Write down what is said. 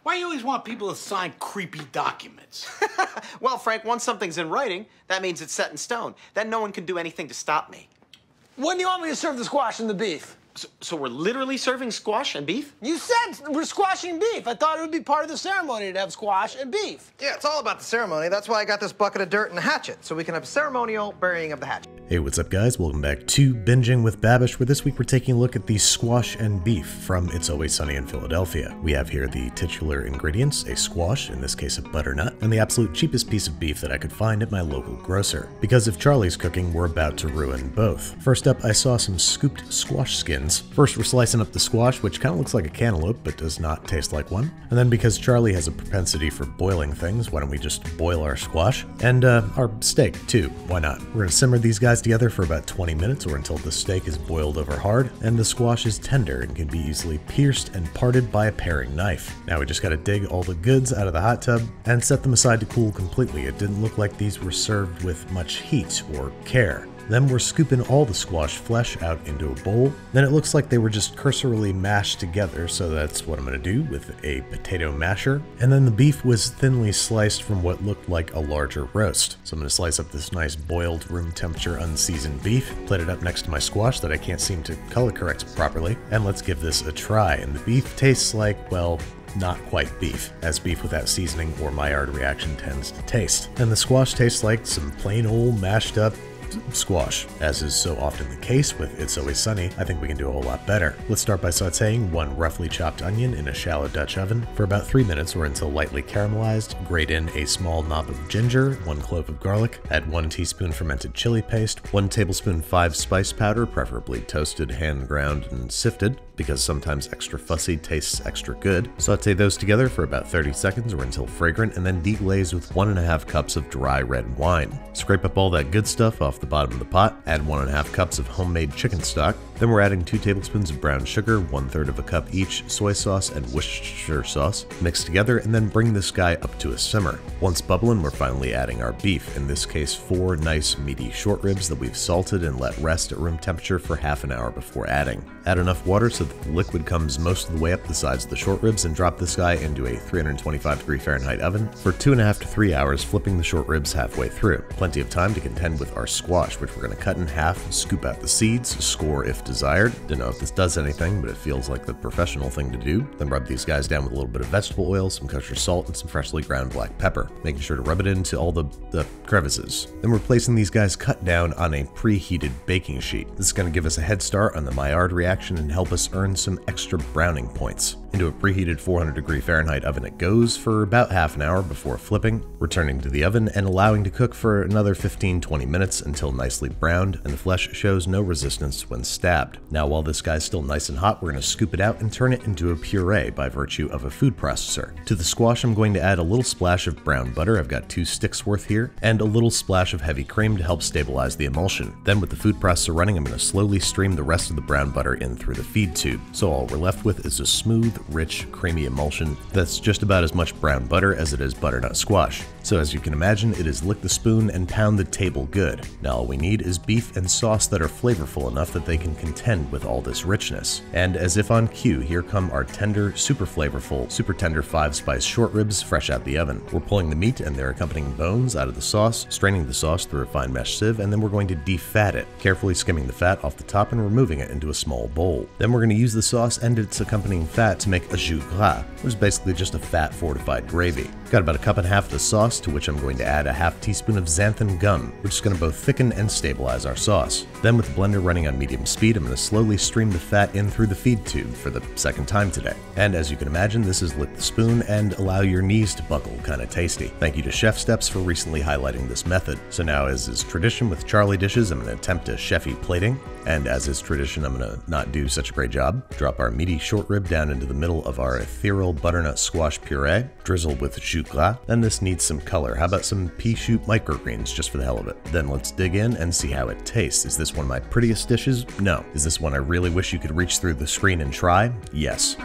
Why do you always want people to sign creepy documents? Well, Frank, once something's in writing, that means it's set in stone. Then no one can do anything to stop me. When do you want me to serve the squash and the beef? So we're literally serving squash and beef? You said we're squashing beef. I thought it would be part of the ceremony to have squash and beef. Yeah, it's all about the ceremony. That's why I got this bucket of dirt and a hatchet, so we can have a ceremonial burying of the hatchet. Hey, what's up guys? Welcome back to Binging with Babish, where this week we're taking a look at the squash and beef from It's Always Sunny in Philadelphia. We have here the titular ingredients, a squash, in this case a butternut, and the absolute cheapest piece of beef that I could find at my local grocer. Because if Charlie's cooking, we're about to ruin both. First up, I saw some scooped squash skins. First, we're slicing up the squash, which kind of looks like a cantaloupe, but does not taste like one. And then because Charlie has a propensity for boiling things, why don't we just boil our squash? And our steak, too. Why not? We're gonna simmer these guys together for about 20 minutes or until the steak is boiled over hard and the squash is tender and can be easily pierced and parted by a paring knife. Now we just gotta dig all the goods out of the hot tub and set them aside to cool completely. It didn't look like these were served with much heat or care. Then we're scooping all the squash flesh out into a bowl. Then it looks like they were just cursorily mashed together, so that's what I'm gonna do with a potato masher. And then the beef was thinly sliced from what looked like a larger roast. So I'm gonna slice up this nice boiled room temperature unseasoned beef, plate it up next to my squash that I can't seem to color correct properly, and let's give this a try. And the beef tastes like, well, not quite beef, as beef without seasoning or Maillard reaction tends to taste. And the squash tastes like some plain old mashed up squash. As is so often the case with It's Always Sunny, I think we can do a whole lot better. Let's start by sauteing one roughly chopped onion in a shallow Dutch oven for about 3 minutes or until lightly caramelized. Grate in a small knob of ginger, 1 clove of garlic, add 1 teaspoon fermented chili paste, 1 tablespoon 5 spice powder, preferably toasted, hand ground, and sifted, because sometimes extra fussy tastes extra good. Saute those together for about 30 seconds or until fragrant, and then deglaze with 1½ cups of dry red wine. Scrape up all that good stuff off the bottom of the pot, add 1½ cups of homemade chicken stock, then we're adding 2 tablespoons of brown sugar, 1/3 of a cup each, soy sauce, and Worcestershire sauce, mix together, and then bring this guy up to a simmer. Once bubbling, we're finally adding our beef, in this case 4 nice meaty short ribs that we've salted and let rest at room temperature for half an hour before adding. Add enough water so that the liquid comes most of the way up the sides of the short ribs, and drop this guy into a 325°F oven for 2.5 to 3 hours, flipping the short ribs halfway through. Plenty of time to contend with our squash, which we're going to cut in half, scoop out the seeds, score if desired. Don't know if this does anything, but it feels like the professional thing to do. Then rub these guys down with a little bit of vegetable oil, some kosher salt, and some freshly ground black pepper, making sure to rub it into all the crevices. Then we're placing these guys cut down on a preheated baking sheet. This is going to give us a head start on the Maillard reaction and help us earn some extra browning points. Into a preheated 400°F oven it goes for about half an hour before flipping, returning to the oven and allowing to cook for another 15-20 minutes until nicely browned and the flesh shows no resistance when stabbed. Now while this guy's still nice and hot, we're going to scoop it out and turn it into a puree by virtue of a food processor. To the squash I'm going to add a little splash of brown butter, I've got 2 sticks worth here, and a little splash of heavy cream to help stabilize the emulsion. Then with the food processor running, I'm going to slowly stream the rest of the brown butter in through the feed tube. So all we're left with is a smooth, rich, creamy emulsion that's just about as much brown butter as it is butternut squash. So as you can imagine, it is lick the spoon and pound the table good. Now all we need is beef and sauce that are flavorful enough that they can contend with all this richness. And as if on cue, here come our tender, super flavorful, super tender 5-spice short ribs fresh out the oven. We're pulling the meat and their accompanying bones out of the sauce, straining the sauce through a fine mesh sieve, and then we're going to defat it, carefully skimming the fat off the top and removing it into a small bowl. Then we're going to use the sauce and its accompanying fat to make a jus gras, which is basically just a fat fortified gravy. Got about 1.5 cups of the sauce, to which I'm going to add a ½ teaspoon of xanthan gum, which is going to both thicken and stabilize our sauce. Then with the blender running on medium speed, I'm going to slowly stream the fat in through the feed tube for the second time today. And as you can imagine, this is lick the spoon and allow your knees to buckle kind of tasty. Thank you to Chef Steps for recently highlighting this method. So now, as is tradition with Charlie dishes, I'm going to attempt a chefy plating. And as is tradition, I'm going to not do such a great job. Drop our meaty short rib down into the middle of our ethereal butternut squash puree, drizzle with jus gras. Then this needs some color. How about some pea shoot microgreens just for the hell of it? Then let's dig in and see how it tastes. Is this one of my prettiest dishes? No. Is this one I really wish you could reach through the screen and try? Yes.